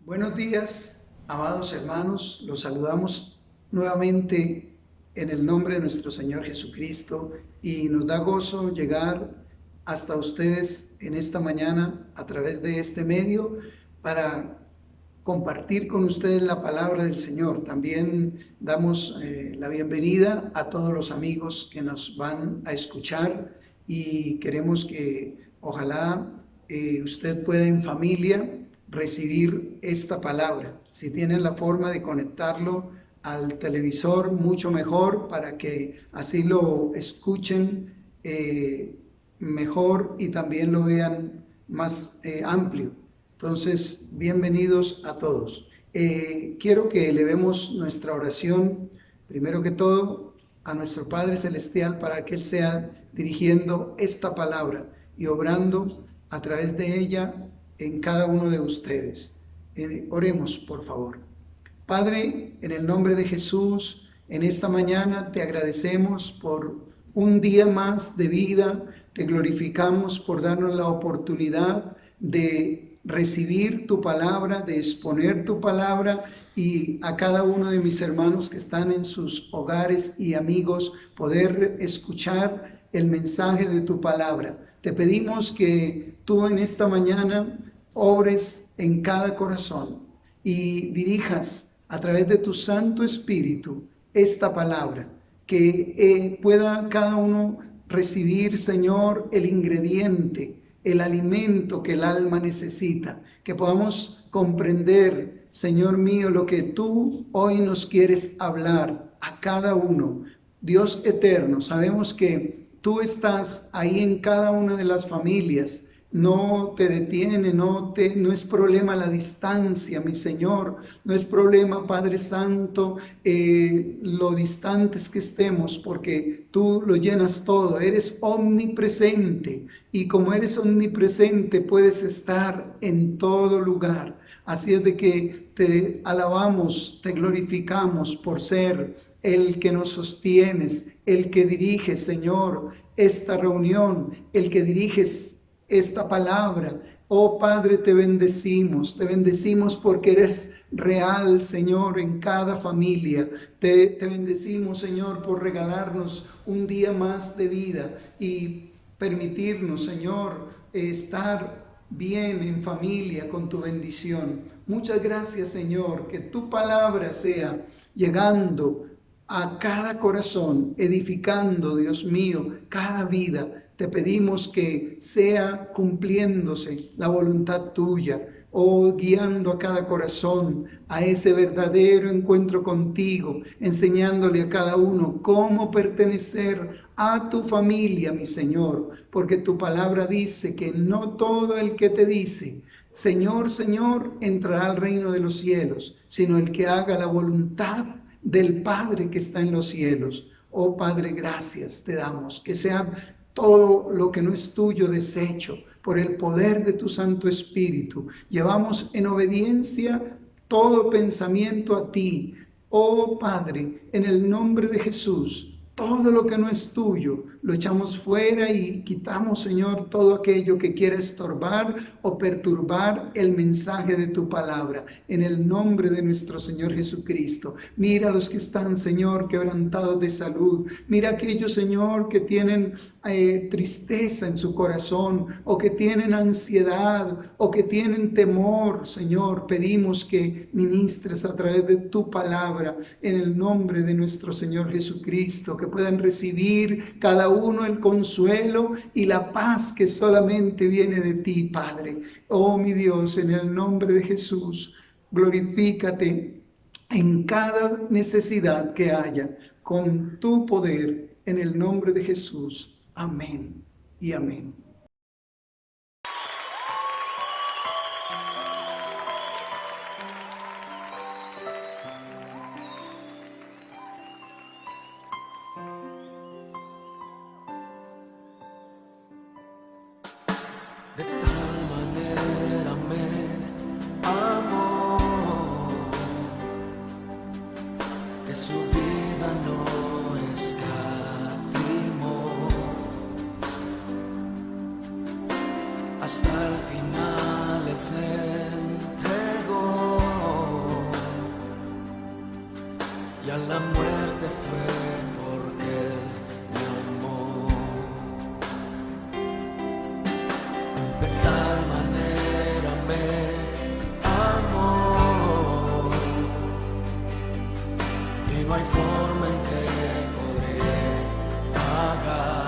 Buenos días, amados hermanos. Los saludamos nuevamente en el nombre de nuestro Señor Jesucristo y nos da gozo llegar hasta ustedes en esta mañana a través de este medio para compartir con ustedes la palabra del Señor. También damos la bienvenida a todos los amigos que nos van a escuchar y queremos que ojalá usted pueda en familia recibir esta palabra. Si tienen la forma de conectarlo al televisor, mucho mejor, para que así lo escuchen mejor y también lo vean más amplio. Entonces, bienvenidos a todos. Quiero que elevemos nuestra oración, primero que todo, a nuestro Padre Celestial, para que Él sea dirigiendo esta palabra y obrando a través de ella en cada uno de ustedes. Oremos, por favor. Padre, en el nombre de Jesús, en esta mañana te agradecemos por un día más de vida, te glorificamos por darnos la oportunidad de recibir tu palabra, de exponer tu palabra, y a cada uno de mis hermanos que están en sus hogares y amigos poder escuchar el mensaje de tu palabra. Te pedimos que tú en esta mañana obres en cada corazón y dirijas a través de tu Santo Espíritu esta palabra, que pueda cada uno recibir, Señor, el ingrediente, el alimento que el alma necesita, que podamos comprender, Señor mío, lo que tú hoy nos quieres hablar a cada uno. Dios eterno, sabemos que tú estás ahí en cada una de las familias. No te detiene, no es problema la distancia, mi Señor. No es problema, Padre Santo, lo distantes que estemos, porque tú lo llenas todo. Eres omnipresente, y como eres omnipresente puedes estar en todo lugar. Así es de que te alabamos, te glorificamos por ser el que nos sostienes, el que diriges, Señor, esta reunión, el que diriges esta palabra. Oh Padre, te bendecimos porque eres real, Señor, en cada familia. Te bendecimos, Señor, por regalarnos un día más de vida y permitirnos, Señor, estar bien en familia con tu bendición. Muchas gracias, Señor, que tu palabra sea llegando a cada corazón, edificando, Dios mío, cada vida. Te pedimos que sea cumpliéndose la voluntad tuya, guiando a cada corazón a ese verdadero encuentro contigo, enseñándole a cada uno cómo pertenecer a tu familia, mi Señor, porque tu palabra dice que no todo el que te dice Señor, Señor, entrará al reino de los cielos, sino el que haga la voluntad del Padre que está en los cielos. Oh Padre, gracias te damos, que sea todo lo que no es tuyo deshecho por el poder de tu Santo Espíritu. Llevamos en obediencia todo pensamiento a ti. Oh Padre, en el nombre de Jesús, todo lo que no es tuyo lo echamos fuera y quitamos, Señor, todo aquello que quiera estorbar o perturbar el mensaje de tu palabra. En el nombre de nuestro Señor Jesucristo. Mira a los que están, Señor, quebrantados de salud. Mira a aquellos, Señor, que tienen tristeza en su corazón, o que tienen ansiedad, o que tienen temor, Señor. Pedimos que ministres a través de tu palabra en el nombre de nuestro Señor Jesucristo, que puedan recibir cada uno el consuelo y la paz que solamente viene de ti, Padre. Oh mi Dios, en el nombre de Jesús, glorifícate en cada necesidad que haya con tu poder, en el nombre de Jesús. Amén y amén. De tal manera me amó que su vida no escatimó, hasta el final Él se entregó. a la muerte fue porque Él me amó. De tal manera me amó, y no hay forma en que podré pagar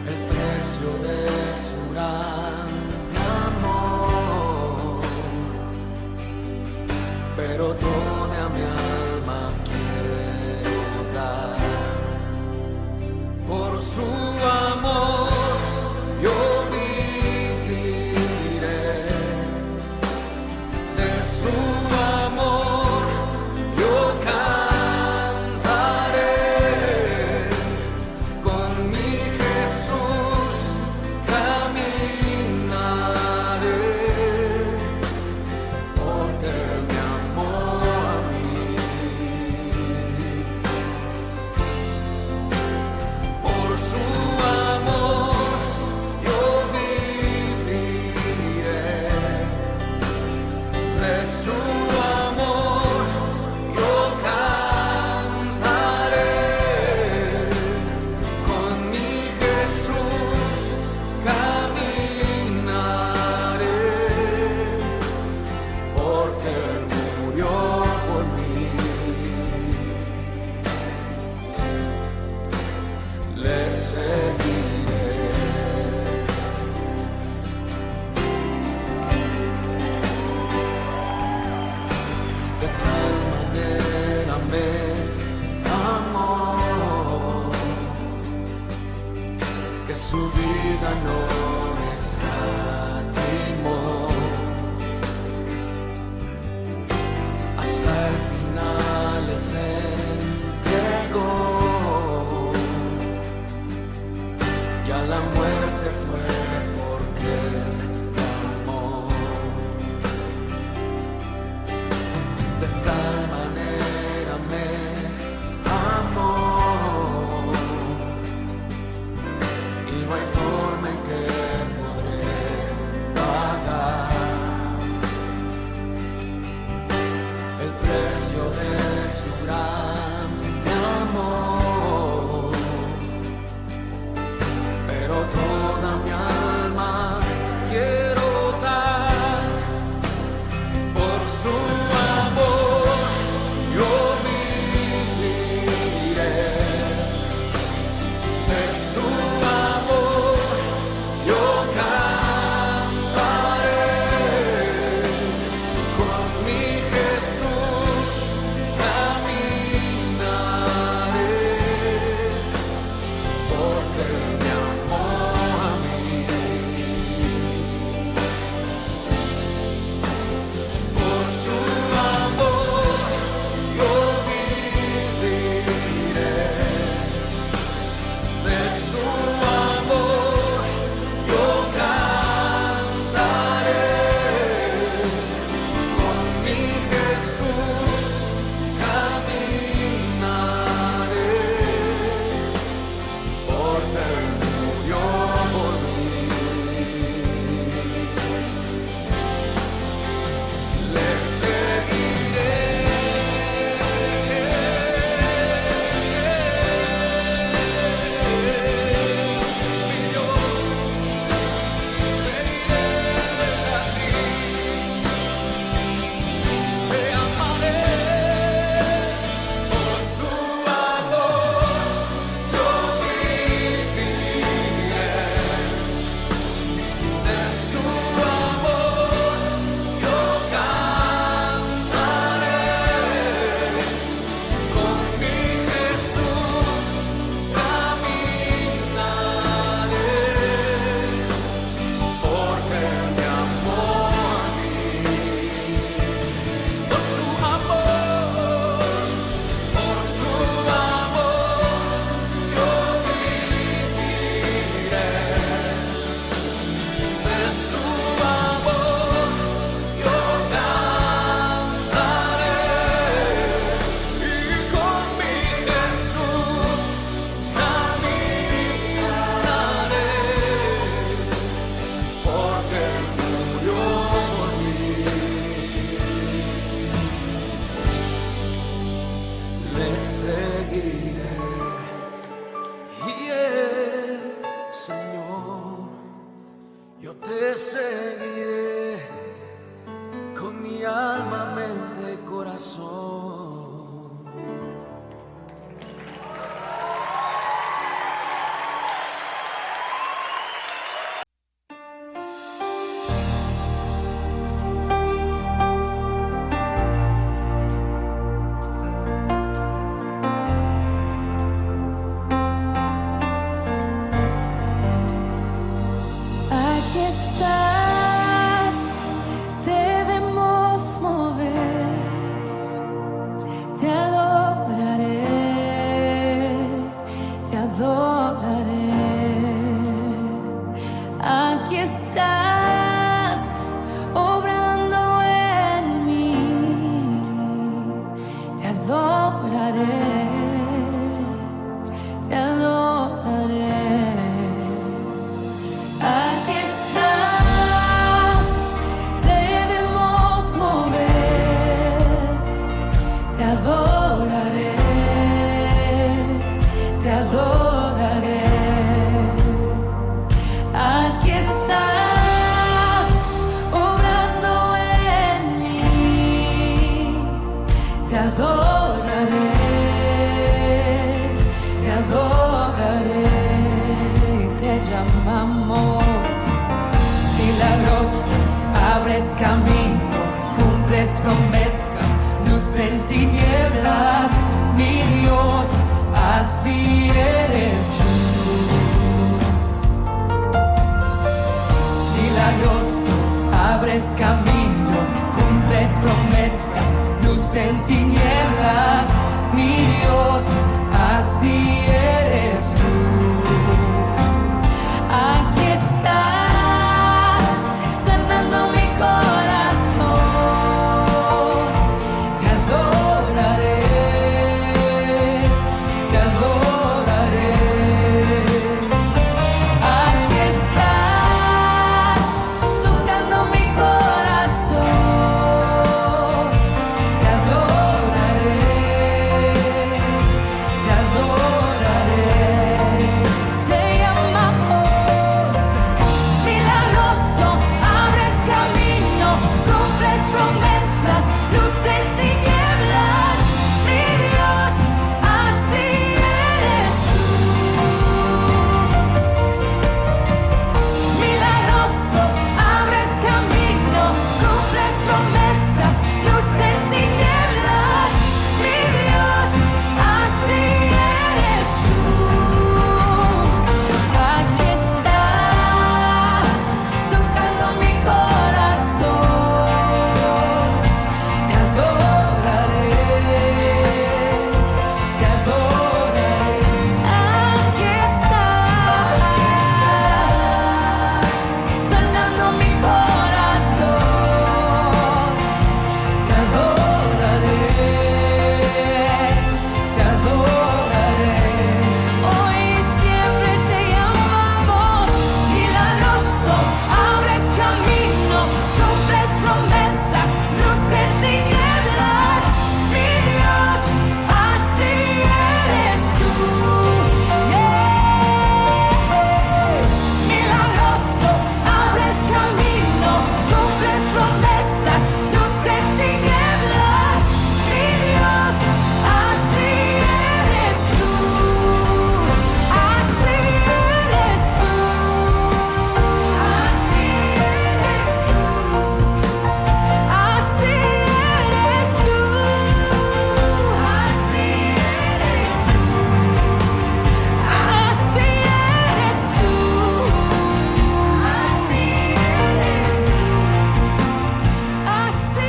el precio de su grande amor, pero tome a mi te seguiré. Señor, yo te seguiré con mi alma, mente, corazón. Aquí estás, debemos mover, te adoraré, te adoraré. Aquí estás, obrando en mí, te adoraré, te adoraré. Aquí estás, debemos mover, te adoraré, te adoraré. Aquí estás, obrando en mí, te adoraré, te adoraré. Te llamamos milagroso, abres camino, cumples promesas, luz en tinieblas, mi Dios, así eres tú. Milagroso, abres camino, cumples promesas, luz en tinieblas, mi Dios, así eres tú. Aquí estás, sanando mi corazón, te adoraré, te adoraré. Aquí estás, tocando mi corazón, te adoraré, te adoraré. Te llamamos milagroso, abres camino, cumples promesas, luz en tinieblas, mi Dios, así eres tú. Milagroso, abres camino, cumples promesas, luz en tinieblas, mi Dios, así eres tú. Aquí estás, tocando mi corazón, te adoraré, te adoraré. Aquí estás, sanando mi corazón, te adoraré, te adoraré. Hoy y siempre te llamamos milagroso, abres camino, cumples promesas, luz en tinieblas, mi Dios, así eres tú. Milagroso, abres camino, cumples promesas, luz en tinieblas, mi Dios, así eres tú, así eres tú, así eres tú, así eres tú, así eres tú, así eres tú, así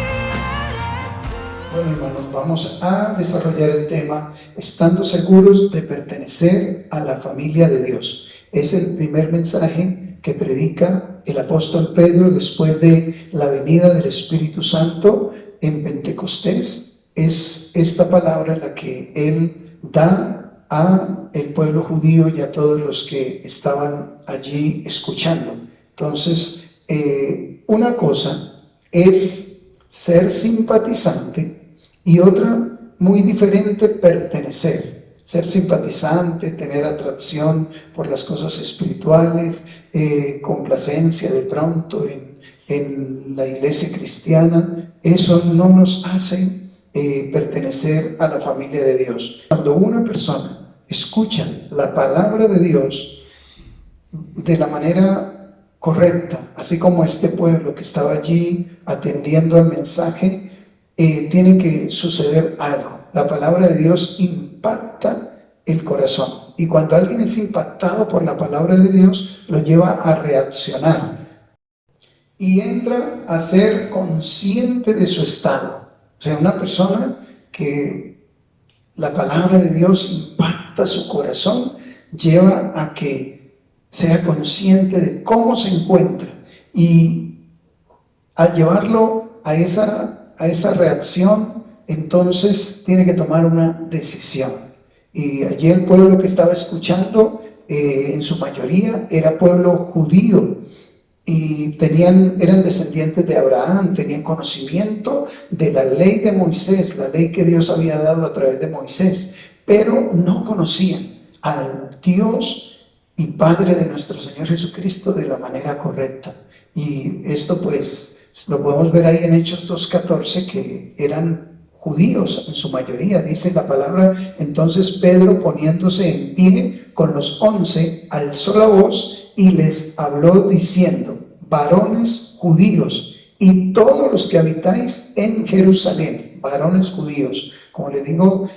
eres tú. Bueno, hermanos, vamos a desarrollar el tema estando seguros de pertenecer a la familia de Dios. Es el primer mensaje que predica el apóstol Pedro después de la venida del Espíritu Santo en Pentecostés. Es esta palabra la que él da a el pueblo judío y a todos los que estaban allí escuchando. Entonces, una cosa es ser simpatizante y otra muy diferente pertenecer, ser simpatizante, tener atracción por las cosas espirituales, complacencia de pronto en la iglesia cristiana. Eso no nos hace pertenecer a la familia de Dios. Cuando una persona escucha la palabra de Dios de la manera correcta, así como este pueblo que estaba allí atendiendo al mensaje, tiene que suceder algo. La palabra de Dios impacta el corazón, y cuando alguien es impactado por la palabra de Dios, lo lleva a reaccionar y entra a ser consciente de su estado. O sea, una persona que la palabra de Dios impacta su corazón, lleva a que sea consciente de cómo se encuentra, y al llevarlo a esa reacción, entonces tiene que tomar una decisión. Y allí el pueblo que estaba escuchando, en su mayoría era pueblo judío, y eran descendientes de Abraham, tenían conocimiento de la ley de Moisés, la ley que Dios había dado a través de Moisés, pero no conocían al Dios y Padre de nuestro Señor Jesucristo de la manera correcta. Y esto pues lo podemos ver ahí en Hechos 2:14, que eran judíos en su mayoría. Dice la palabra: entonces Pedro, poniéndose en pie con los 11, alzó la voz y les habló diciendo: varones judíos y todos los que habitáis en Jerusalén. Varones judíos, como les digo,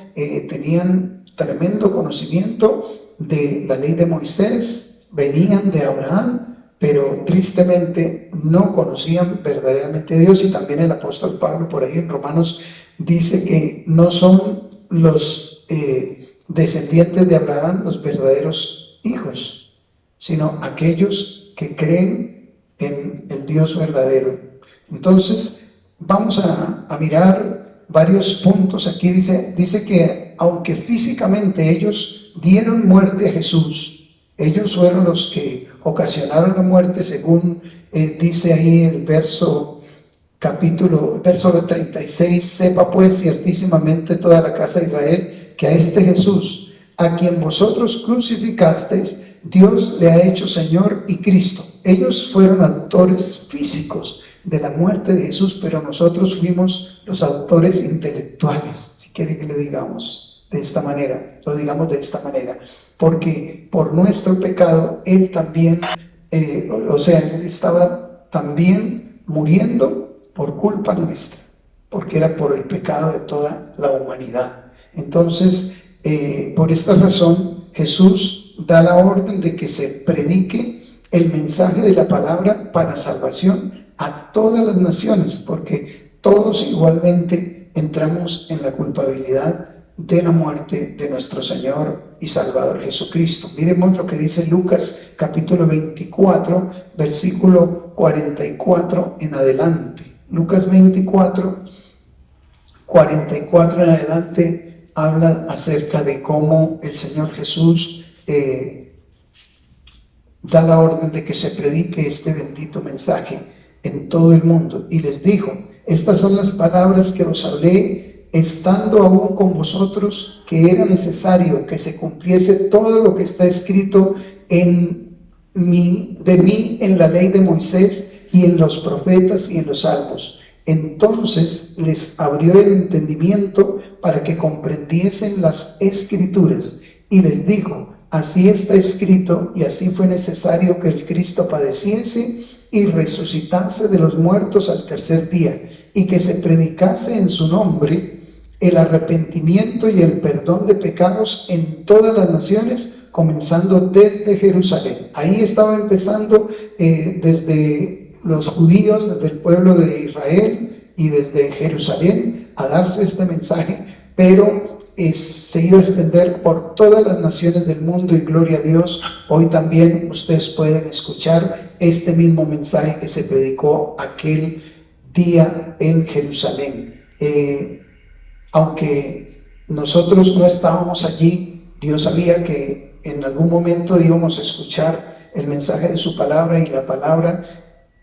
tenían tremendo conocimiento de la ley de Moisés, venían de Abraham, pero tristemente no conocían verdaderamente a Dios. Y también el apóstol Pablo por ahí en Romanos dice que no son los descendientes de Abraham los verdaderos hijos, sino aquellos que creen en el Dios verdadero. Entonces vamos a mirar varios puntos. Aquí dice que aunque físicamente ellos dieron muerte a Jesús, ellos fueron los que ocasionaron la muerte, según dice ahí el verso 36: sepa pues ciertísimamente toda la casa de Israel que a este Jesús, a quien vosotros crucificasteis, Dios le ha hecho Señor y Cristo. Ellos fueron autores físicos de la muerte de Jesús, pero nosotros fuimos los autores intelectuales, si quiere que le digamos de esta manera, lo digamos de esta manera, porque por nuestro pecado Él también, Él estaba también muriendo por culpa nuestra, porque era por el pecado de toda la humanidad. Entonces, por esta razón, Jesús da la orden de que se predique el mensaje de la palabra para salvación a todas las naciones, porque todos igualmente entramos en la culpabilidad de la muerte de nuestro Señor y Salvador Jesucristo. Miremos lo que dice Lucas capítulo 24, versículo 44 en adelante. Lucas 24, 44 en adelante habla acerca de cómo el Señor Jesús da la orden de que se predique este bendito mensaje en todo el mundo. Y les dijo: estas son las palabras que os hablé estando aún con vosotros, que era necesario que se cumpliese todo lo que está escrito de mí en la ley de Moisés y en los profetas y en los salmos. Entonces les abrió el entendimiento para que comprendiesen las escrituras, y les dijo: así está escrito, y así fue necesario que el Cristo padeciese y resucitase de los muertos al tercer día, y que se predicase en su nombre el arrepentimiento y el perdón de pecados en todas las naciones, comenzando desde Jerusalén. Ahí estaba empezando desde los judíos, desde el pueblo de Israel y desde Jerusalén, a darse este mensaje, pero se iba a extender por todas las naciones del mundo, y gloria a Dios, hoy también ustedes pueden escuchar este mismo mensaje que se predicó aquel día en Jerusalén. Aunque nosotros no estábamos allí, Dios sabía que en algún momento íbamos a escuchar el mensaje de su palabra, y la palabra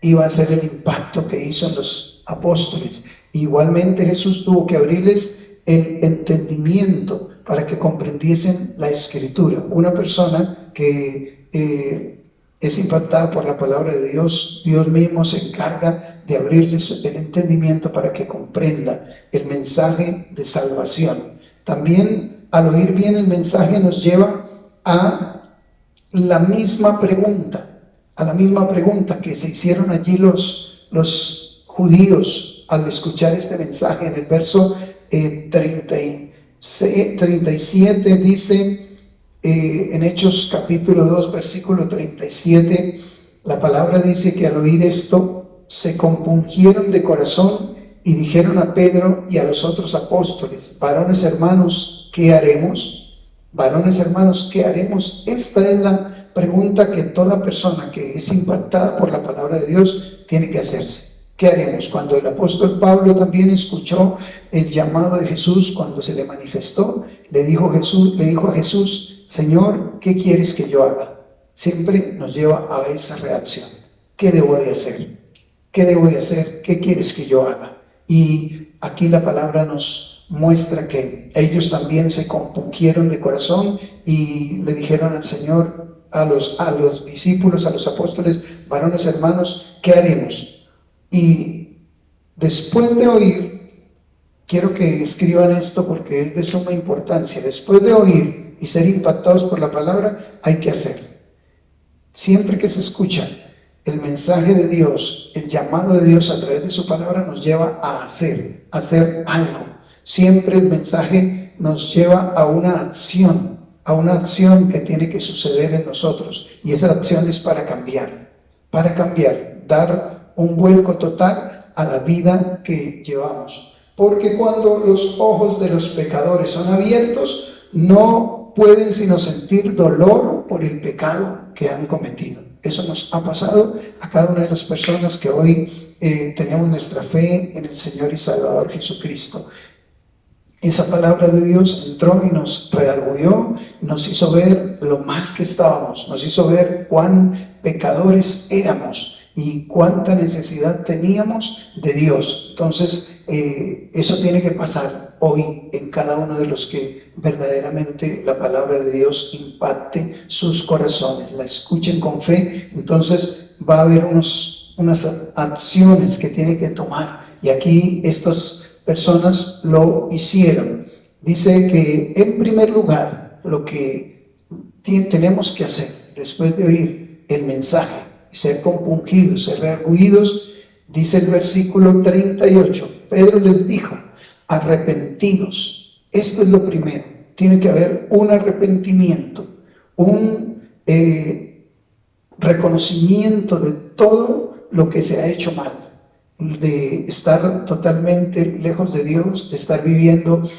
iba a hacer el impacto que hizo en los apóstoles. Igualmente Jesús tuvo que abrirles el entendimiento para que comprendiesen la Escritura. Una persona que es impactada por la palabra de Dios, Dios mismo se encarga de abrirles el entendimiento para que comprenda el mensaje de salvación. También, al oír bien el mensaje, nos lleva a la misma pregunta que se hicieron allí los judíos al escuchar este mensaje. En el verso 37 dice, en Hechos capítulo 2, versículo 37, la palabra dice que al oír esto se compungieron de corazón y dijeron a Pedro y a los otros apóstoles: varones hermanos, ¿qué haremos? Varones hermanos, ¿qué haremos? Esta es la pregunta que toda persona que es impactada por la palabra de Dios tiene que hacerse. ¿Qué haremos? Cuando el apóstol Pablo también escuchó el llamado de Jesús, cuando se le manifestó, le dijo a Jesús: Señor, ¿qué quieres que yo haga? Siempre nos lleva a esa reacción. ¿Qué debo de hacer? ¿Qué debo de hacer? ¿Qué quieres que yo haga? Y aquí la palabra nos muestra que ellos también se compungieron de corazón y le dijeron al Señor, a los discípulos, a los apóstoles: varones hermanos, ¿qué haremos? Y después de oír, quiero que escriban esto porque es de suma importancia, después de oír y ser impactados por la palabra, hay que hacer. Siempre que se escucha el mensaje de Dios, el llamado de Dios a través de su palabra, nos lleva a hacer algo. Siempre el mensaje nos lleva a una acción que tiene que suceder en nosotros, y esa acción es para cambiar, dar un vuelco total a la vida que llevamos. Porque cuando los ojos de los pecadores son abiertos, no pueden sino sentir dolor por el pecado que han cometido. Eso nos ha pasado a cada una de las personas que hoy tenemos nuestra fe en el Señor y Salvador Jesucristo. Esa palabra de Dios entró y nos redarguyó, nos hizo ver lo mal que estábamos, nos hizo ver cuán pecadores éramos y cuánta necesidad teníamos de Dios. Entonces, eso tiene que pasar hoy en cada uno de los que verdaderamente la palabra de Dios impacte sus corazones, la escuchen con fe. Entonces va a haber unas acciones que tiene que tomar, y aquí estas personas lo hicieron. Dice que en primer lugar lo que tenemos que hacer después de oír el mensaje, ser compungidos, ser redargüidos, dice el versículo 38, Pedro les dijo: arrepentidos. Esto es lo primero, tiene que haber un arrepentimiento, un reconocimiento de todo lo que se ha hecho mal, de estar totalmente lejos de Dios, de estar viviendo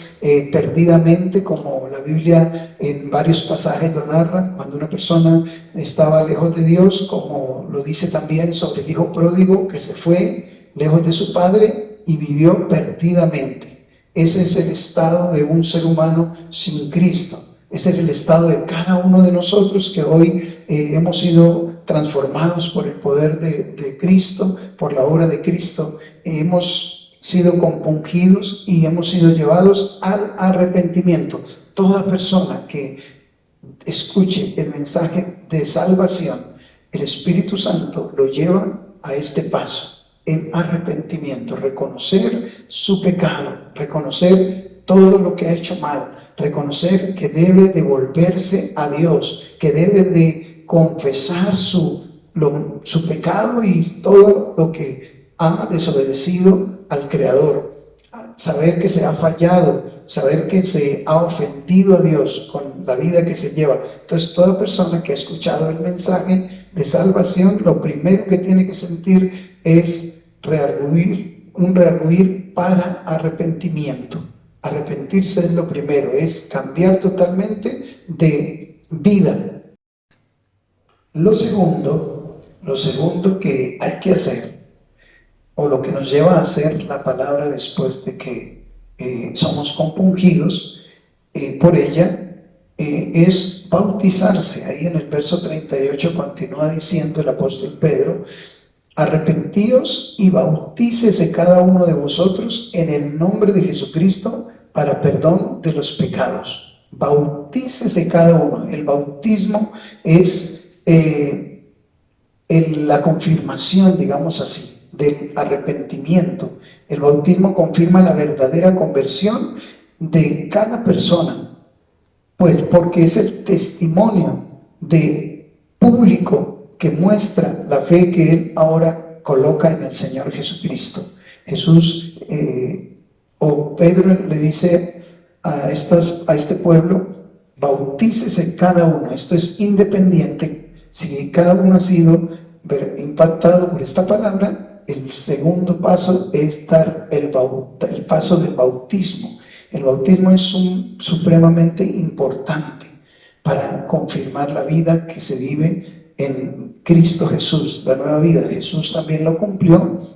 perdidamente, como la Biblia en varios pasajes lo narra, cuando una persona estaba lejos de Dios, como lo dice también sobre el hijo pródigo que se fue lejos de su padre y vivió perdidamente. Ese es el estado de un ser humano sin Cristo. Ese es el estado de cada uno de nosotros que hoy hemos sido transformados por el poder de Cristo, por la obra de Cristo. Hemos sido compungidos y hemos sido llevados al arrepentimiento. Toda persona que escuche el mensaje de salvación, el Espíritu Santo lo lleva a este paso, en arrepentimiento, reconocer su pecado, reconocer todo lo que ha hecho mal, reconocer que debe de volverse a Dios, que debe de confesar su pecado y todo lo que ha desobedecido al Creador, saber que se ha fallado, saber que se ha ofendido a Dios con la vida que se lleva. Entonces, toda persona que ha escuchado el mensaje de salvación, lo primero que tiene que sentir es un rearguir para arrepentimiento. Arrepentirse es lo primero, es cambiar totalmente de vida. Lo segundo que hay que hacer, o lo que nos lleva a hacer la palabra después de que somos compungidos por ella, es bautizarse. Ahí en el verso 38 continúa diciendo el apóstol Pedro: arrepentíos y bautícese cada uno de vosotros en el nombre de Jesucristo para perdón de los pecados. Bautícese cada uno. El bautismo es la confirmación, digamos así, del arrepentimiento. El bautismo confirma la verdadera conversión de cada persona, pues porque es el testimonio de público que muestra la fe que él ahora coloca en el Señor Jesucristo. Jesús o Pedro le dice a este pueblo: bautícese cada uno. Esto es independiente. Si cada uno ha sido impactado por esta palabra, el segundo paso es dar el paso del bautismo. El bautismo es supremamente importante para confirmar la vida que se vive en Cristo Jesús, la nueva vida. Jesús también lo cumplió,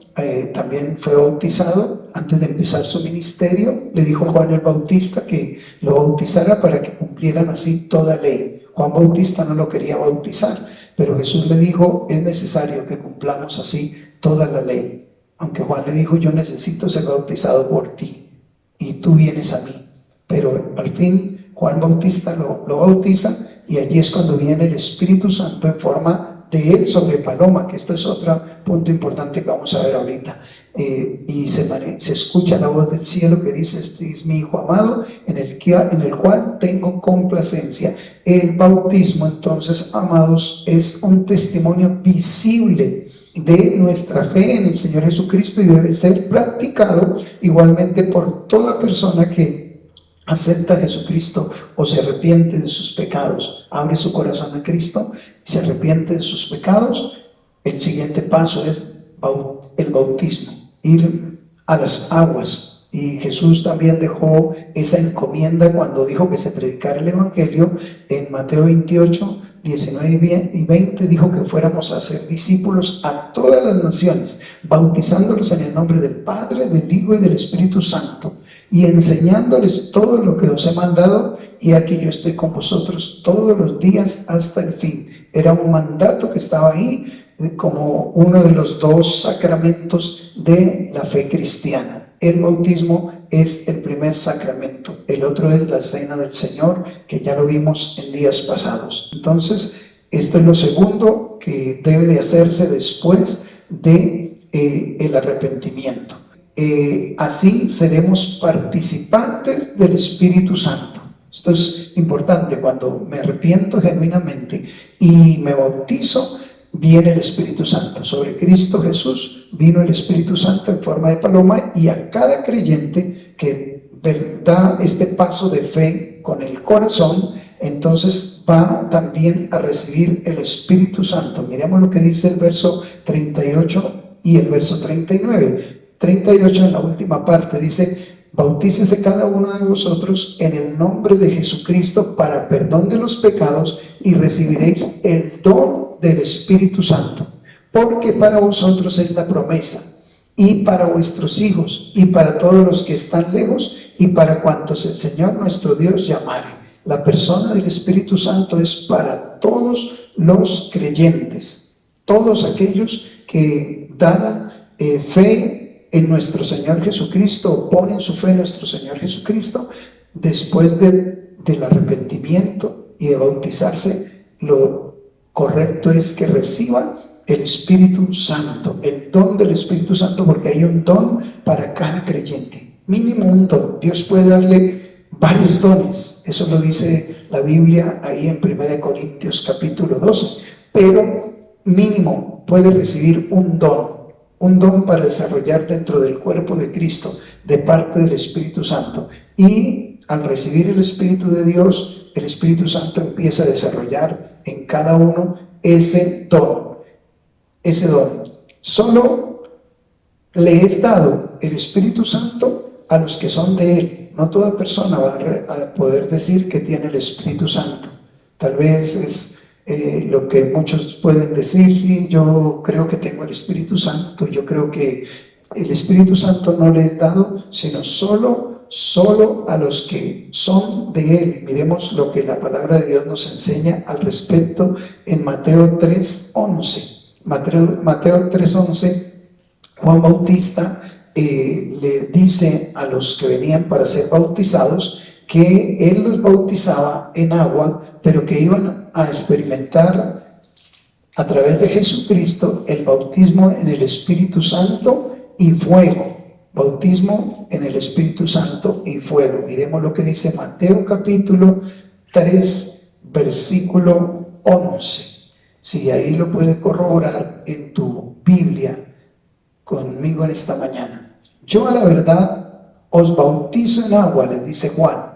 también fue bautizado antes de empezar su ministerio. Le dijo a Juan el Bautista que lo bautizara para que cumplieran así toda ley. Juan Bautista no lo quería bautizar, pero Jesús le dijo: es necesario que cumplamos así toda la ley. Aunque Juan le dijo: yo necesito ser bautizado por ti y tú vienes a mí. Pero al fin Juan Bautista lo bautiza, y allí es cuando viene el Espíritu Santo en forma de él sobre paloma, que esto es otro punto importante que vamos a ver ahorita. Y se escucha la voz del cielo que dice: este es mi Hijo amado, en el cual tengo complacencia. El bautismo, entonces, amados, es un testimonio visible de nuestra fe en el Señor Jesucristo, y debe ser practicado igualmente por toda persona que acepta a Jesucristo o se arrepiente de sus pecados, abre su corazón a Cristo, se arrepiente de sus pecados. El siguiente paso es el bautismo, ir a las aguas. Y Jesús también dejó esa encomienda cuando dijo que se predicara el Evangelio. En Mateo 28, 19 y 20 dijo que fuéramos a hacer discípulos a todas las naciones, bautizándolos en el nombre del Padre, del Hijo y del Espíritu Santo, y enseñándoles todo lo que os he mandado, y aquí yo estoy con vosotros todos los días hasta el fin. Era un mandato que estaba ahí como uno de los dos sacramentos de la fe cristiana. El bautismo es el primer sacramento, el otro es la cena del Señor, que ya lo vimos en días pasados. Entonces, esto es lo segundo que debe de hacerse después de el arrepentimiento. Así seremos participantes del Espíritu Santo. Esto es importante. Cuando me arrepiento genuinamente y me bautizo, viene el Espíritu Santo. Sobre Cristo Jesús vino el Espíritu Santo en forma de paloma, y a cada creyente que da este paso de fe con el corazón, entonces va también a recibir el Espíritu Santo. Miremos lo que dice el verso 38 y el verso 39. 38, en la última parte, dice: bautícese cada uno de vosotros en el nombre de Jesucristo para perdón de los pecados, y recibiréis el don del Espíritu Santo, porque para vosotros es la promesa, y para vuestros hijos, y para todos los que están lejos, y para cuantos el Señor nuestro Dios llamare. La persona del Espíritu Santo es para todos los creyentes, todos aquellos que dan fe en nuestro Señor Jesucristo, ponen su fe en nuestro Señor Jesucristo. Después del arrepentimiento y de bautizarse, lo correcto es que reciban el Espíritu Santo, el don del Espíritu Santo, porque hay un don para cada creyente, mínimo un don. Dios puede darle varios dones, eso lo dice la Biblia ahí en 1 Corintios capítulo 12, pero mínimo puede recibir un don para desarrollar dentro del cuerpo de Cristo, de parte del Espíritu Santo. Y al recibir el Espíritu de Dios, el Espíritu Santo empieza a desarrollar en cada uno ese don. Solo le es dado el Espíritu Santo a los que son de Él. No toda persona va a poder decir que tiene el Espíritu Santo. Tal vez es lo que muchos pueden decir: sí, yo creo que tengo el Espíritu Santo. Yo creo que el Espíritu Santo no le es dado, sino solo a los que son de Él. Miremos lo que la palabra de Dios nos enseña al respecto en Mateo 3:11. Mateo 3:11, Juan Bautista le dice a los que venían para ser bautizados que él los bautizaba en agua, pero que iban a experimentar a través de Jesucristo el bautismo en el Espíritu Santo y fuego. Bautismo en el Espíritu Santo y fuego. Miremos lo que dice Mateo capítulo 3, versículo 11. Si ahí lo puedes corroborar en tu Biblia conmigo en esta mañana. Yo a la verdad os bautizo en agua, les dice Juan,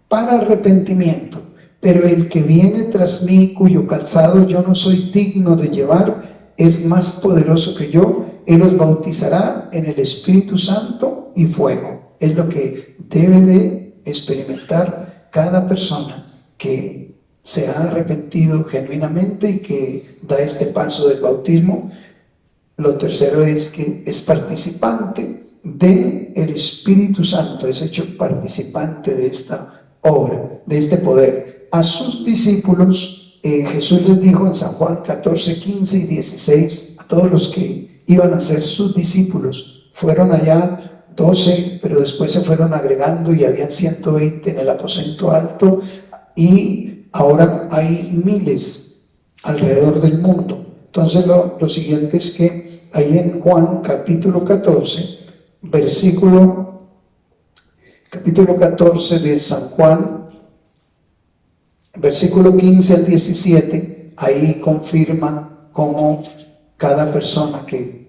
para arrepentimiento, pero el que viene tras mí, cuyo calzado yo no soy digno de llevar, es más poderoso que yo. Él os bautizará en el Espíritu Santo y fuego. Es lo que debe de experimentar cada persona que se ha arrepentido genuinamente y que da este paso del bautismo. Lo tercero es que es participante del Espíritu Santo, es hecho participante de esta obra, de este poder. A sus discípulos, Jesús les dijo en San Juan 14, 15 y 16, a todos los que iban a ser sus discípulos, fueron allá 12, pero después se fueron agregando y habían 120 en el aposento alto, y ahora hay miles alrededor del mundo. Entonces lo siguiente es que ahí en Juan capítulo 14, capítulo 14 de San Juan, versículo 15 al 17, ahí confirma cómo cada persona que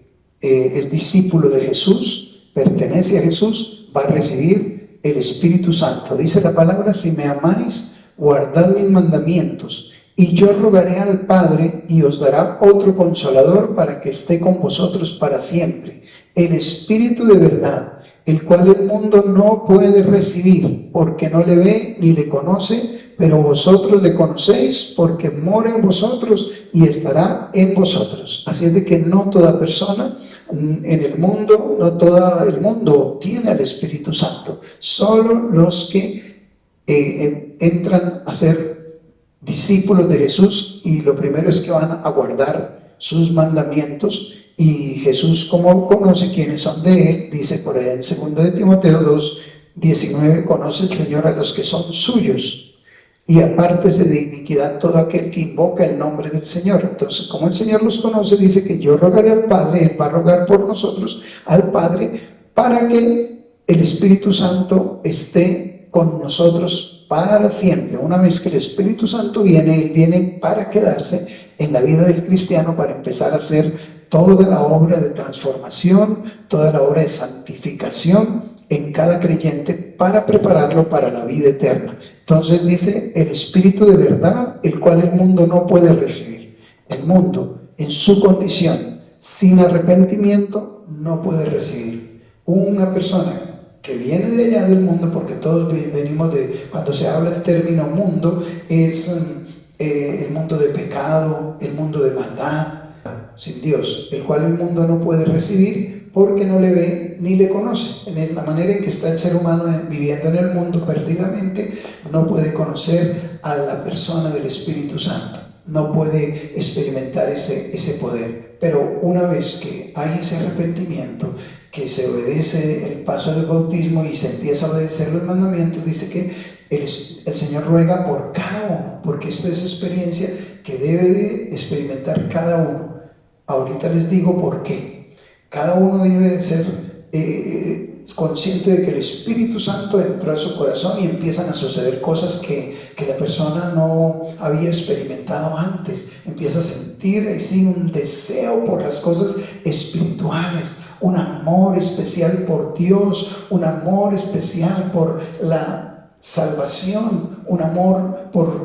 es discípulo de Jesús, pertenece a Jesús, va a recibir el Espíritu Santo. Dice la palabra: si me amáis, guardad mis mandamientos, y yo rogaré al Padre, y os dará otro Consolador para que esté con vosotros para siempre, el Espíritu de verdad, el cual el mundo no puede recibir, porque no le ve ni le conoce, pero vosotros le conocéis, porque mora en vosotros y estará en vosotros. Así es de que no toda persona en el mundo, no todo el mundo tiene al Espíritu Santo. Solo los que entran a ser discípulos de Jesús, y lo primero es que van a guardar sus mandamientos. Y Jesús, como conoce quiénes son de él, dice por ahí en 2 de Timoteo 2, 19, conoce el Señor a los que son suyos, y apártese de iniquidad todo aquel que invoca el nombre del Señor. Entonces, como el Señor los conoce, dice que yo rogaré al Padre, Él va a rogar por nosotros al Padre, para que el Espíritu Santo esté con nosotros para siempre. Una vez que el Espíritu Santo viene, Él viene para quedarse en la vida del cristiano, para empezar a hacer toda la obra de transformación, toda la obra de santificación en cada creyente, para prepararlo para la vida eterna. Entonces dice: el Espíritu de verdad, el cual el mundo no puede recibir. El mundo, en su condición, sin arrepentimiento, no puede recibir. Una persona que viene de allá del mundo, porque todos venimos de, cuando se habla el término mundo, es el mundo de pecado, el mundo de maldad, sin Dios, el cual el mundo no puede recibir, porque no le ve ni le conoce. En la manera en que está el ser humano viviendo en el mundo perdidamente, no puede conocer a la persona del Espíritu Santo, no puede experimentar ese poder. Pero una vez que hay ese arrepentimiento, que se obedece el paso del bautismo y se empieza a obedecer los mandamientos, dice que el Señor ruega por cada uno, porque esto es experiencia que debe de experimentar cada uno. Ahorita les digo por qué. Cada uno debe de ser consciente de que el Espíritu Santo entró a su corazón y empiezan a suceder cosas que la persona no había experimentado antes. Empieza a sentir así un deseo por las cosas espirituales, un amor especial por Dios, un amor especial por la salvación, un amor por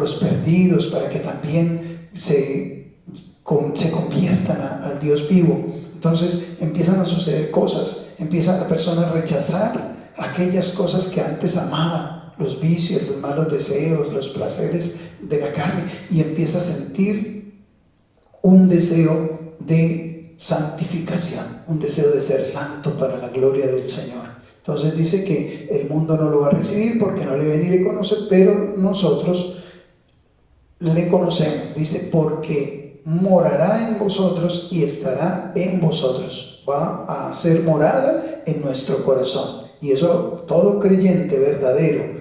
los perdidos, para que también se conviertan al Dios vivo. Entonces empiezan a suceder cosas, empieza la persona a rechazar aquellas cosas que antes amaba, los vicios, los malos deseos, los placeres de la carne, y empieza a sentir un deseo de santificación, un deseo de ser santo para la gloria del Señor. Entonces dice que el mundo no lo va a recibir porque no le ve ni le conoce, pero nosotros le conocemos. Dice: porque morará en vosotros y estará en vosotros. Dios va a hacer morada en nuestro corazón. Y eso todo creyente verdadero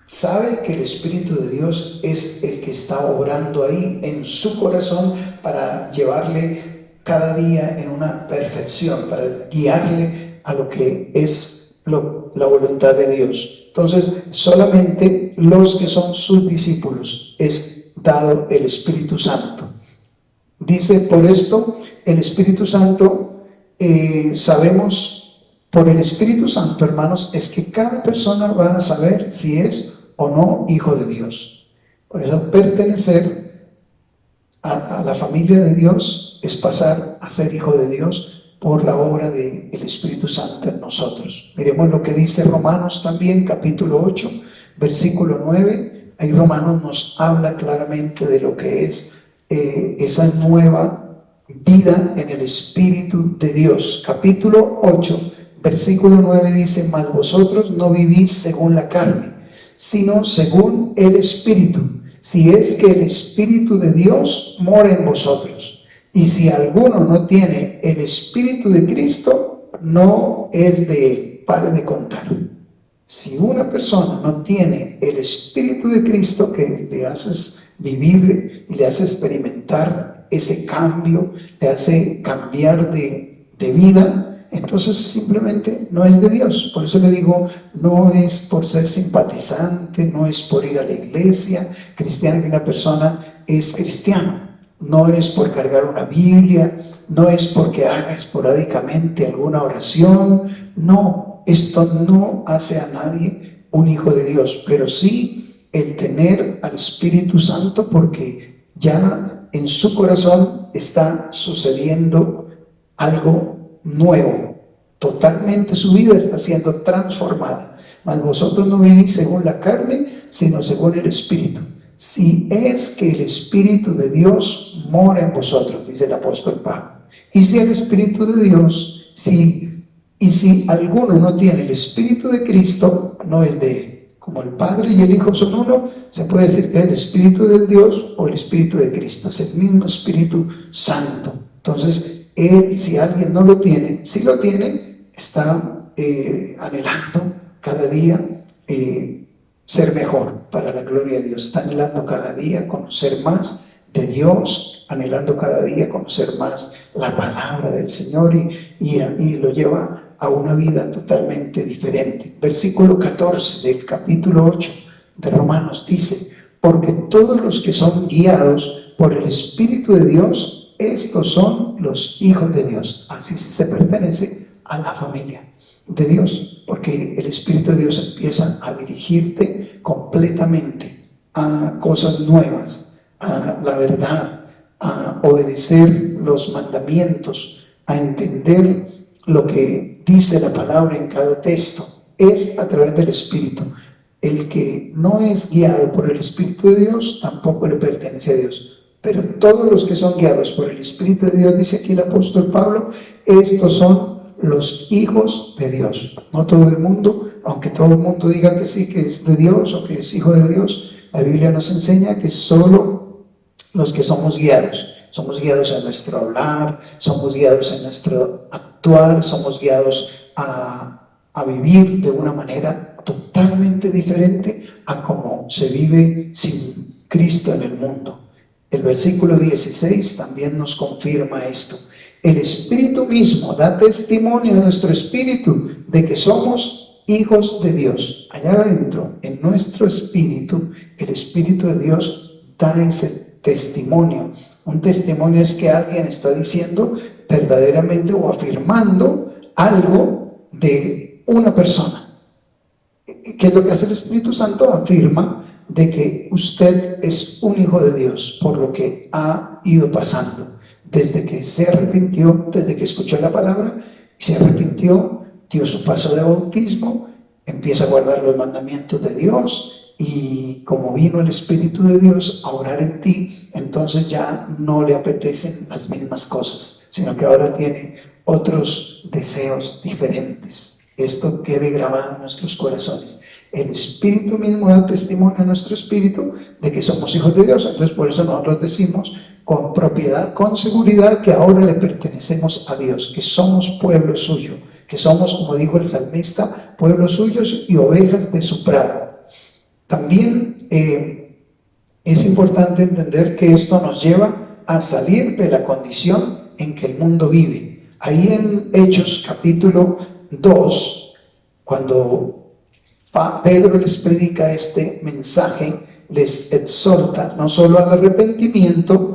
sabe que el Espíritu de Dios es el que está obrando ahí en su corazón para llevarle cada día en una perfección, para guiarle a lo que es la voluntad de Dios. Entonces, solamente los que son sus discípulos es dado el Espíritu Santo. Dice, por esto, el Espíritu Santo, sabemos, por el Espíritu Santo, hermanos, es que cada persona va a saber si es o no hijo de Dios. Por eso pertenecer a la familia de Dios es pasar a ser hijo de Dios por la obra del Espíritu Santo en nosotros. Miremos lo que dice Romanos también, capítulo 8, versículo 9. Ahí Romanos nos habla claramente de lo que es esa nueva vida en el Espíritu de Dios. Capítulo 8, versículo 9 dice, mas vosotros no vivís según la carne, sino según el Espíritu, si es que el Espíritu de Dios mora en vosotros. Y si alguno no tiene el Espíritu de Cristo, no es de él. Pare de contar. Si una persona no tiene el Espíritu de Cristo, que le haces vivir y le hace experimentar ese cambio, le hace cambiar de vida, entonces simplemente no es de Dios. Por eso le digo, no es por ser simpatizante, no es por ir a la iglesia cristiana que una persona es cristiano. No es por cargar una Biblia, no es porque haga esporádicamente alguna oración. No, esto no hace a nadie un hijo de Dios, pero sí el tener al Espíritu Santo, porque ya en su corazón está sucediendo algo nuevo. Totalmente su vida está siendo transformada. Mas vosotros no vivís según la carne, sino según el Espíritu. Si es que el Espíritu de Dios mora en vosotros, dice el apóstol Pablo. Y si el Espíritu de Dios, si alguno no tiene el Espíritu de Cristo, no es de él. Como el Padre y el Hijo son uno, se puede decir que es el Espíritu de Dios o el Espíritu de Cristo. Es el mismo Espíritu Santo. Entonces, él, si alguien no lo tiene, si lo tiene, está anhelando cada día ser mejor para la gloria de Dios. Está anhelando cada día conocer más de Dios, anhelando cada día conocer más la palabra del Señor y lo lleva a una vida totalmente diferente. Versículo 14 del capítulo 8 de Romanos dice, porque todos los que son guiados por el Espíritu de Dios, estos son los hijos de Dios. Así se pertenece a la familia de Dios, porque el Espíritu de Dios empieza a dirigirte completamente a cosas nuevas, a la verdad, a obedecer los mandamientos, a entender lo que dice la palabra en cada texto. Es a través del Espíritu. El que no es guiado por el Espíritu de Dios tampoco le pertenece a Dios. Pero todos los que son guiados por el Espíritu de Dios, dice aquí el apóstol Pablo, estos son los hijos de Dios. No todo el mundo, aunque todo el mundo diga que sí, que es de Dios o que es hijo de Dios, la Biblia nos enseña que solo los que somos guiados en nuestro hablar, somos guiados en nuestro actuar, somos guiados a vivir de una manera totalmente diferente a como se vive sin Cristo en el mundo. El versículo 16 también nos confirma esto. El Espíritu mismo da testimonio a nuestro espíritu de que somos hijos de Dios. Allá adentro, en nuestro espíritu, el Espíritu de Dios da ese testimonio. Un testimonio es que alguien está diciendo verdaderamente o afirmando algo de una persona. ¿Qué es lo que hace el Espíritu Santo? Afirma de que usted es un hijo de Dios por lo que ha ido pasando. Desde que se arrepintió, desde que escuchó la palabra, se arrepintió, dio su paso de bautismo, empieza a guardar los mandamientos de Dios y como vino el Espíritu de Dios a orar en ti, entonces ya no le apetecen las mismas cosas, sino que ahora tiene otros deseos diferentes. Esto quede grabado en nuestros corazones. El Espíritu mismo da testimonio a nuestro espíritu de que somos hijos de Dios. Entonces por eso nosotros decimos con propiedad, con seguridad que ahora le pertenecemos a Dios, que somos pueblo suyo, que somos, como dijo el salmista, pueblos suyos y ovejas de su prado. También es importante entender que esto nos lleva a salir de la condición en que el mundo vive. Ahí en Hechos capítulo 2, cuando Pedro les predica este mensaje, les exhorta no solo al arrepentimiento,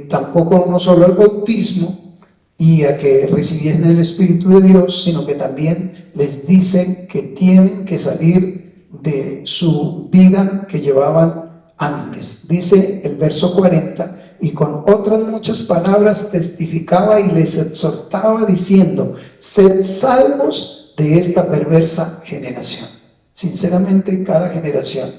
tampoco no solo al bautismo y a que recibiesen el Espíritu de Dios, sino que también les dice que tienen que salir de su vida que llevaban antes. Dice el verso 40, y con otras muchas palabras testificaba y les exhortaba diciendo: sed salvos de esta perversa generación. Sinceramente, en cada generación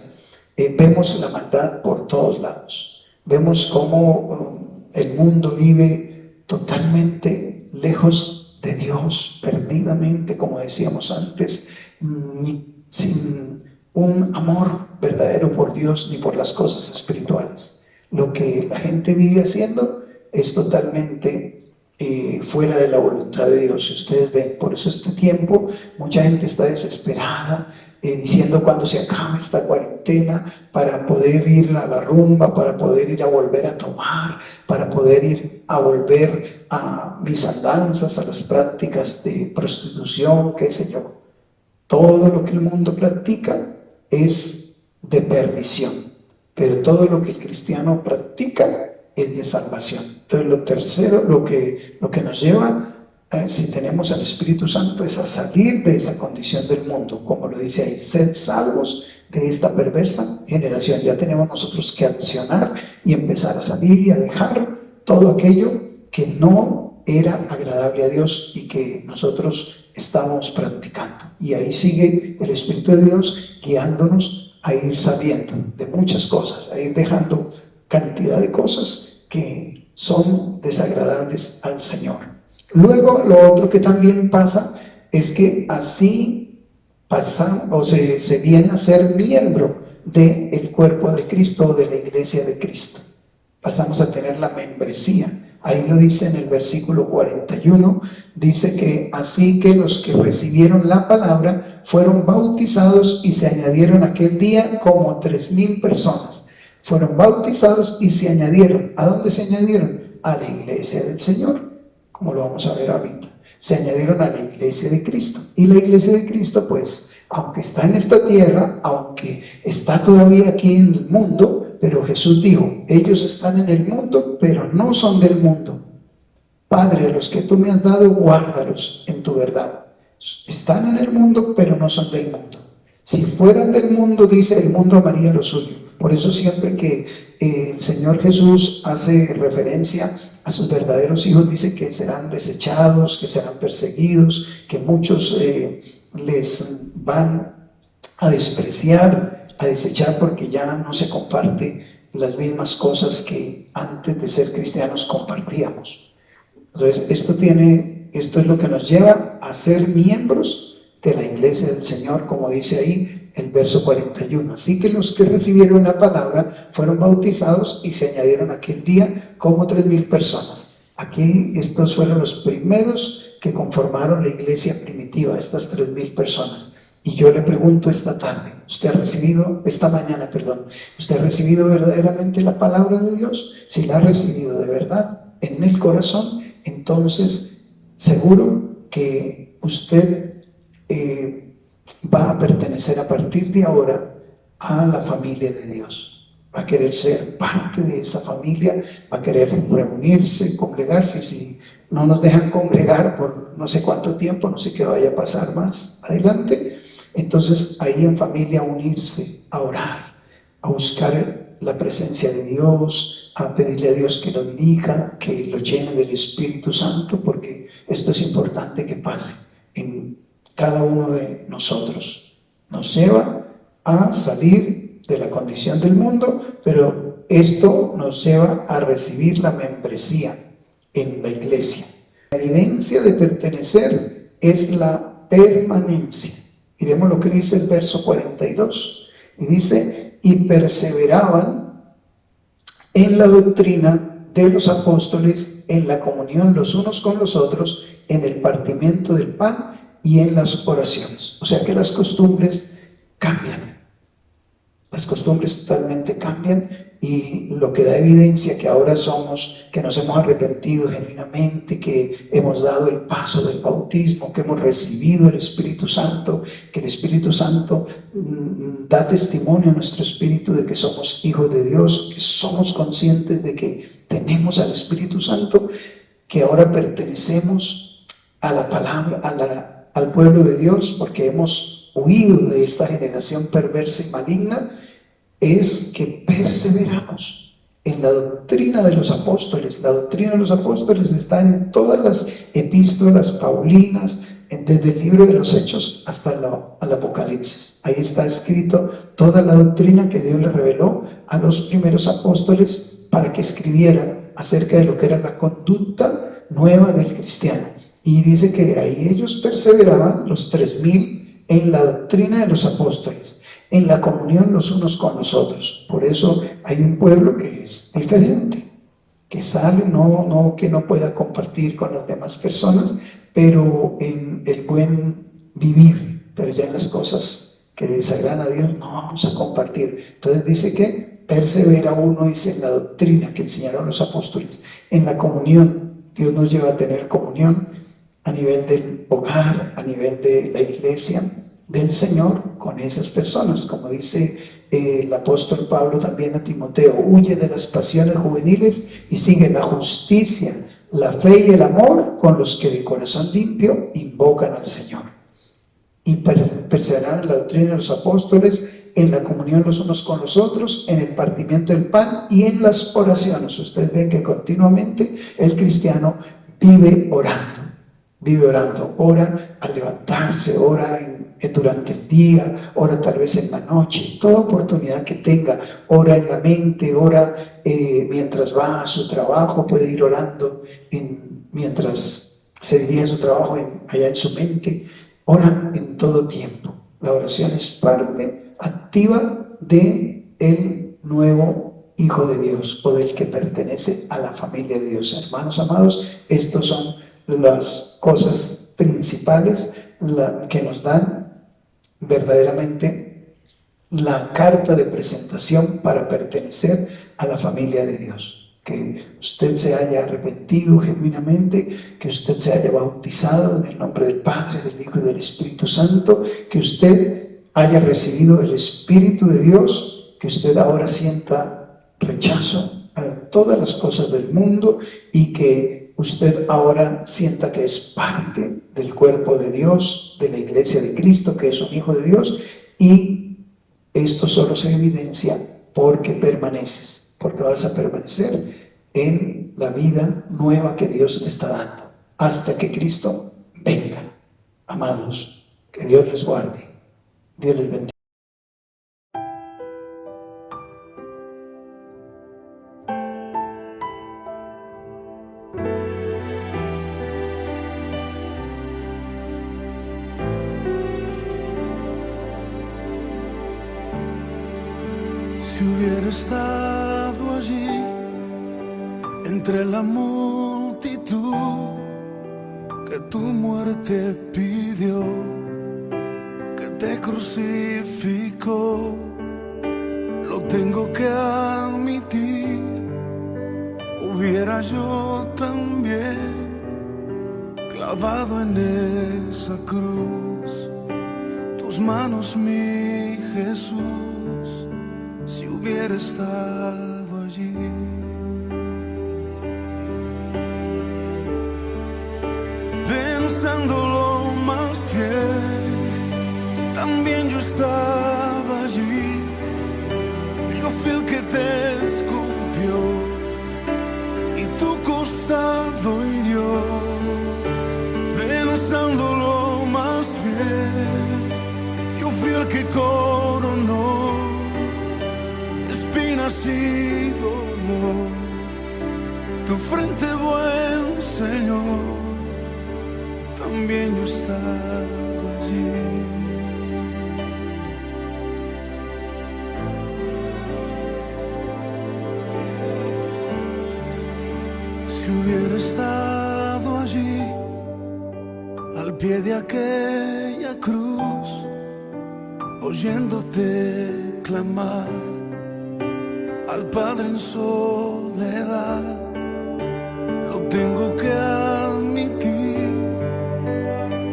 vemos la maldad por todos lados. Vemos cómo el mundo vive totalmente lejos de Dios, perdidamente, como decíamos antes, sin un amor verdadero por Dios ni por las cosas espirituales. Lo que la gente vive haciendo es totalmente fuera de la voluntad de Dios. Ustedes ven, por eso este tiempo mucha gente está desesperada, diciendo cuándo se acaba esta cuarentena para poder ir a la rumba, para poder ir a volver a tomar, para poder ir a volver a mis andanzas, a las prácticas de prostitución, qué sé yo. Todo lo que el mundo practica es de perdición, pero todo lo que el cristiano practica es de salvación. Entonces lo tercero, lo que nos lleva, si tenemos al Espíritu Santo, es a salir de esa condición del mundo, como lo dice ahí: sed salvos de esta perversa generación. Ya tenemos nosotros que accionar y empezar a salir y a dejar todo aquello que no era agradable a Dios y que nosotros estamos practicando. Y ahí sigue el Espíritu de Dios guiándonos a ir saliendo de muchas cosas, a ir dejando cantidad de cosas que son desagradables al Señor. Luego, lo otro que también pasa es que así pasan o se viene a ser miembro del cuerpo de Cristo o de la iglesia de Cristo. Pasamos a tener la membresía. Ahí lo dice en el versículo 41, dice que así que los que recibieron la palabra fueron bautizados y se añadieron aquel día como 3,000 personas. Fueron bautizados y se añadieron. ¿A dónde se añadieron? A la iglesia del Señor, como lo vamos a ver ahorita. Se añadieron a la iglesia de Cristo. Y la iglesia de Cristo, pues, aunque está en esta tierra, aunque está todavía aquí en el mundo, pero Jesús dijo: ellos están en el mundo, pero no son del mundo. Padre, los que tú me has dado, guárdalos en tu verdad. Están en el mundo, pero no son del mundo. Si fueran del mundo, dice, el mundo amaría lo suyo. Por eso siempre que el Señor Jesús hace referencia a sus verdaderos hijos, dice que serán desechados, que serán perseguidos, que muchos les van a despreciar, a desechar, porque ya no se comparte las mismas cosas que antes de ser cristianos compartíamos. Entonces esto es lo que nos lleva a ser miembros de la iglesia del Señor, como dice ahí el verso 41. Así que los que recibieron la palabra fueron bautizados y se añadieron aquel día como 3,000 personas. Aquí estos fueron los primeros que conformaron la iglesia primitiva, estas 3,000 personas. Y yo le pregunto esta tarde, ¿usted ha recibido, esta mañana, perdón, ¿usted ha recibido verdaderamente la palabra de Dios? Si la ha recibido de verdad en el corazón, entonces seguro que usted va a pertenecer a partir de ahora a la familia de Dios. Va a querer ser parte de esa familia, va a querer reunirse, congregarse. Si no nos dejan congregar por no sé cuánto tiempo, no sé qué vaya a pasar más adelante, entonces ahí en familia unirse, a orar, a buscar la presencia de Dios, a pedirle a Dios que lo dirija, que lo llene del Espíritu Santo, porque esto es importante que pase en cada uno de nosotros. Nos lleva a salir de la condición del mundo, pero esto nos lleva a recibir la membresía en la iglesia. La evidencia de pertenecer es la permanencia. Miremos lo que dice el verso 42. Y dice: y perseveraban en la doctrina de los apóstoles, en la comunión los unos con los otros, en el partimiento del pan y en las oraciones. O sea que las costumbres cambian. Las costumbres totalmente cambian, y lo que da evidencia que ahora que nos hemos arrepentido genuinamente, que hemos dado el paso del bautismo, que hemos recibido el Espíritu Santo, que el Espíritu Santo da testimonio a nuestro espíritu de que somos hijos de Dios, que somos conscientes de que tenemos al Espíritu Santo, que ahora pertenecemos a la palabra, al pueblo de Dios, porque hemos huido de esta generación perversa y maligna. Es que perseveramos en la doctrina de los apóstoles. La doctrina de los apóstoles está en todas las epístolas paulinas, desde el libro de los Hechos hasta el Apocalipsis. Ahí está escrito toda la doctrina que Dios le reveló a los primeros apóstoles para que escribieran acerca de lo que era la conducta nueva del cristiano. Y dice que ahí ellos perseveraban, los 3000, en la doctrina de los apóstoles, en la comunión los unos con los otros. Por eso hay un pueblo que es diferente, que sale, que no pueda compartir con las demás personas, pero en el buen vivir, pero ya en las cosas que desagradan a Dios no vamos a compartir. Entonces dice que persevera uno, dice, en la doctrina que enseñaron los apóstoles, en la comunión. Dios nos lleva a tener comunión a nivel del hogar, a nivel de la iglesia del Señor con esas personas, como dice el apóstol Pablo también a Timoteo: huye de las pasiones juveniles y sigue la justicia, la fe y el amor con los que de corazón limpio invocan al Señor. Y perseverar en la doctrina de los apóstoles, en la comunión los unos con los otros, en el partimiento del pan y en las oraciones. Ustedes ven que continuamente el cristiano vive orando, ora al levantarse, ora durante el día, ora tal vez en la noche, toda oportunidad que tenga, ora en la mente, ora mientras va a su trabajo, puede ir orando mientras se dirige a su trabajo allá en su mente, ora en todo tiempo. La oración es parte activa del nuevo hijo de Dios, o del que pertenece a la familia de Dios. Hermanos amados, estos son las cosas principales que nos dan verdaderamente la carta de presentación para pertenecer a la familia de Dios. Que usted se haya arrepentido genuinamente, que usted se haya bautizado en el nombre del Padre, del Hijo y del Espíritu Santo, que usted haya recibido el Espíritu de Dios, que usted ahora sienta rechazo a todas las cosas del mundo y que usted ahora sienta que es parte del cuerpo de Dios, de la iglesia de Cristo, que es un hijo de Dios, y esto solo se evidencia porque permaneces, porque vas a permanecer en la vida nueva que Dios te está dando, hasta que Cristo venga. Amados, que Dios les guarde, Dios les bendiga. Si hubiera estado allí entre la multitud que tu muerte pidió, que te crucificó, lo tengo que admitir, hubiera yo también clavado en esa cruz tus manos, mi Jesús. Si hubiera estado allí, pensándolo más bien, también yo estaba allí. Yo fui el que te escupió y tu costado hirió. Pensándolo más bien, yo fui el que coronó espinas y dolor tu frente, buen Señor. También yo estaba allí. Si hubiera estado allí, al pie de aquella cruz, oyéndote clamar al Padre en soledad, lo tengo que admitir,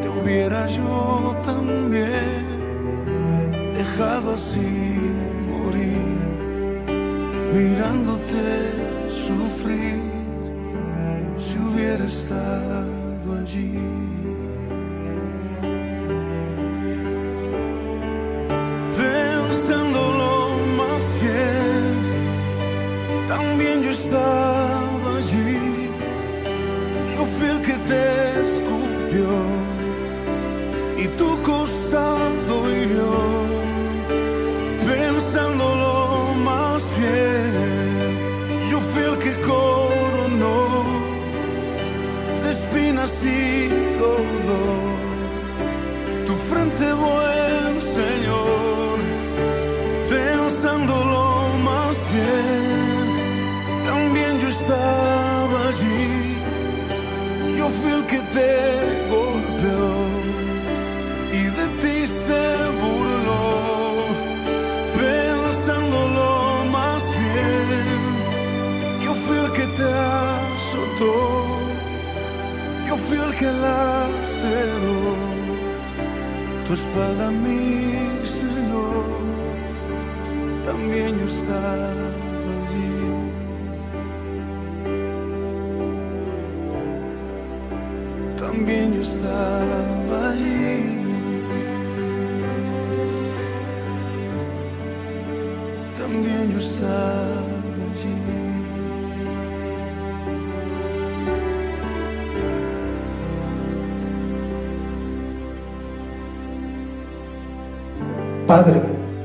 te hubiera yo también dejado así morir, mirándote sufrir, si hubiera estado allí. Pensándolo más bien, también yo estaba allí, yo fui el que te escupió y tu costado hirió. Pensándolo más bien, yo fui el que coronó de espinas y dolor tu frente, buen Señor. Pensándolo más bien, también yo estaba allí, yo fui el que te golpeó y de ti se burló. Pensándolo más bien, yo fui el que te azotó, yo fui el que laceró tu espalda, mi Señor. También yo estaba allí. También yo estaba allí. También yo estaba allí. Padre,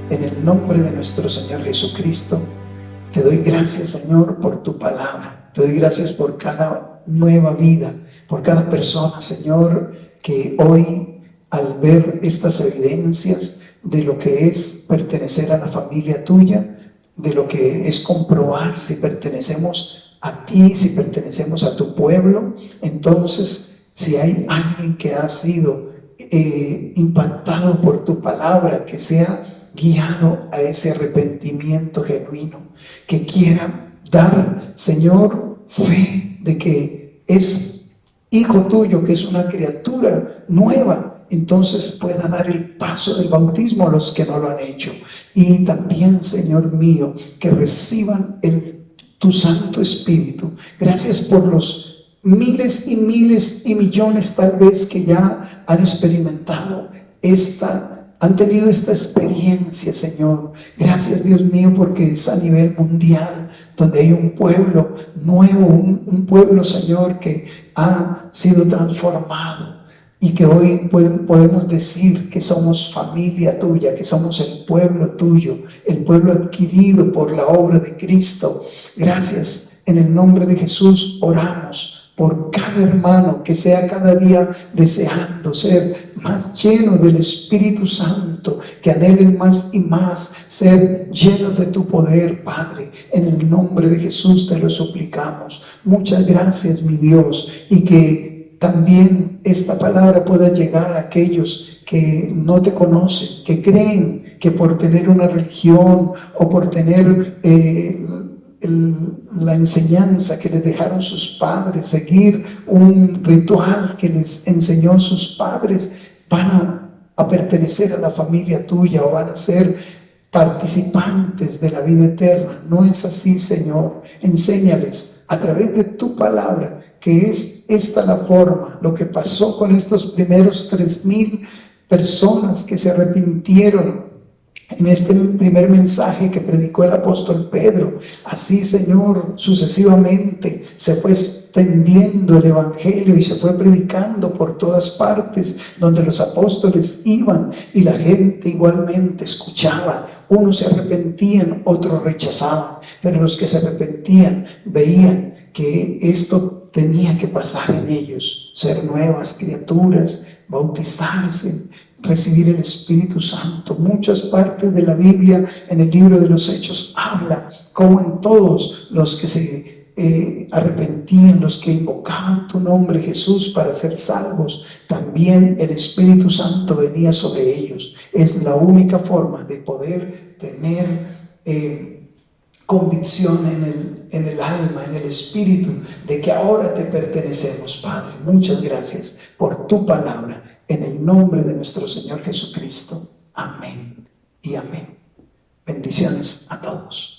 en el nombre de nuestro Señor Jesucristo, te doy gracias, Señor, por tu palabra. Te doy gracias por cada nueva vida, por cada persona, Señor, que hoy, al ver estas evidencias de lo que es pertenecer a la familia tuya, de lo que es comprobar si pertenecemos a ti, si pertenecemos a tu pueblo, entonces, si hay alguien que ha sido impactado por tu palabra, que sea guiado a ese arrepentimiento genuino, que quiera dar, Señor, fe de que es hijo tuyo, que es una criatura nueva, entonces pueda dar el paso del bautismo a los que no lo han hecho. Y también, Señor mío, que reciban tu Santo Espíritu. Gracias por los miles y miles y millones tal vez que ya han experimentado han tenido esta experiencia, Señor. Gracias, Dios mío, porque es a nivel mundial, donde hay un pueblo nuevo, un pueblo, Señor, que ha sido transformado y que hoy podemos decir que somos familia tuya, que somos el pueblo tuyo, el pueblo adquirido por la obra de Cristo. Gracias, en el nombre de Jesús oramos por cada hermano que sea cada día deseando ser más lleno del Espíritu Santo, que anhelen más y más ser llenos de tu poder, Padre. En el nombre de Jesús te lo suplicamos. Muchas gracias, mi Dios, y que también esta palabra pueda llegar a aquellos que no te conocen, que creen que por tener una religión o por tener la enseñanza que les dejaron sus padres, seguir un ritual que les enseñó sus padres, van a pertenecer a la familia tuya o van a ser participantes de la vida eterna. No es así, Señor. Enséñales a través de tu palabra que es esta la forma, lo que pasó con estos primeros 3,000 personas que se arrepintieron en este primer mensaje que predicó el apóstol Pedro. Así, Señor, sucesivamente se fue extendiendo el evangelio y se fue predicando por todas partes donde los apóstoles iban, y la gente igualmente escuchaba. Unos se arrepentían, otros rechazaban, pero los que se arrepentían veían que esto tenía que pasar en ellos, ser nuevas criaturas, bautizarse, recibir el Espíritu Santo. Muchas partes de la Biblia, en el libro de los Hechos, habla como en todos los que se se arrepentían, los que invocaban tu nombre, Jesús, para ser salvos, también el Espíritu Santo venía sobre ellos. Es la única forma de poder tener convicción en el alma, en el espíritu, de que ahora te pertenecemos, Padre. Muchas gracias por tu palabra, en el nombre de nuestro Señor Jesucristo. Amén y amén. Bendiciones a todos.